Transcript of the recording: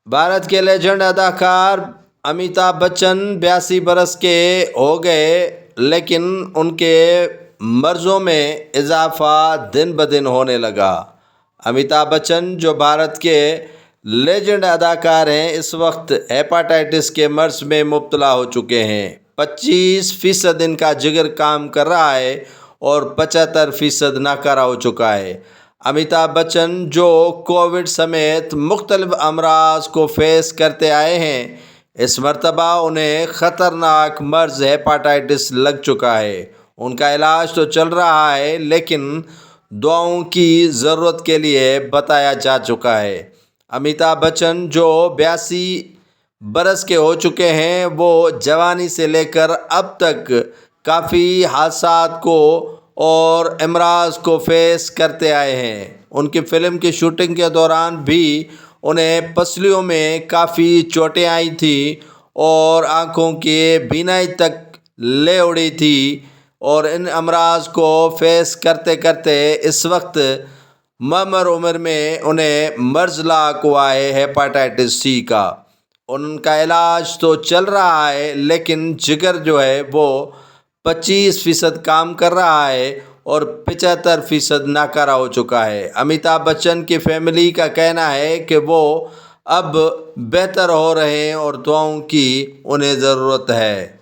भारत के लेजेंड अदाकार अमिताभ बच्चन 82 बरस के हो गए, लेकिन उनके मर्ज़ों में इजाफा दिन ब दिन होने लगा। अमिताभ बच्चन जो भारत के लेजेंड अदाकार हैं, इस वक्त हेपाटाइटिस के मर्ज़ में मुब्तला हो चुके हैं। 25% इनका जिगर काम कर रहा है और 75% नाकारा हो चुका है। अमिताभ बच्चन जो कोविड समेत मुख्तलिफ अमराज को फेस करते आए हैं, इस मरतबा उन्हें ख़तरनाक मर्ज़ हेपाटाइटिस लग चुका है। उनका इलाज तो चल रहा है, लेकिन दुआओं की ज़रूरत के लिए बताया जा चुका है। अमिताभ बच्चन जो 82 बरस के हो चुके हैं, वो जवानी से लेकर अब तक काफ़ी हादसात को और अमराज को फेस करते आए हैं। उनकी फ़िल्म की शूटिंग के दौरान भी उन्हें पसलियों में काफ़ी चोटें आई थी और आँखों की बीनाई तक ले उड़ी थी, और इन अमराज को फेस करते करते इस वक्त ममर उम्र में उन्हें मर्ज़ लाक हुआ है हेपाटाइटिस सी का। उनका इलाज तो चल रहा है, लेकिन जिगर जो है वो 25% काम कर रहा है और 75% नाकारा हो चुका है। अमिताभ बच्चन की फैमिली का कहना है कि वो अब बेहतर हो रहे हैं और दुआओं की उन्हें ज़रूरत है।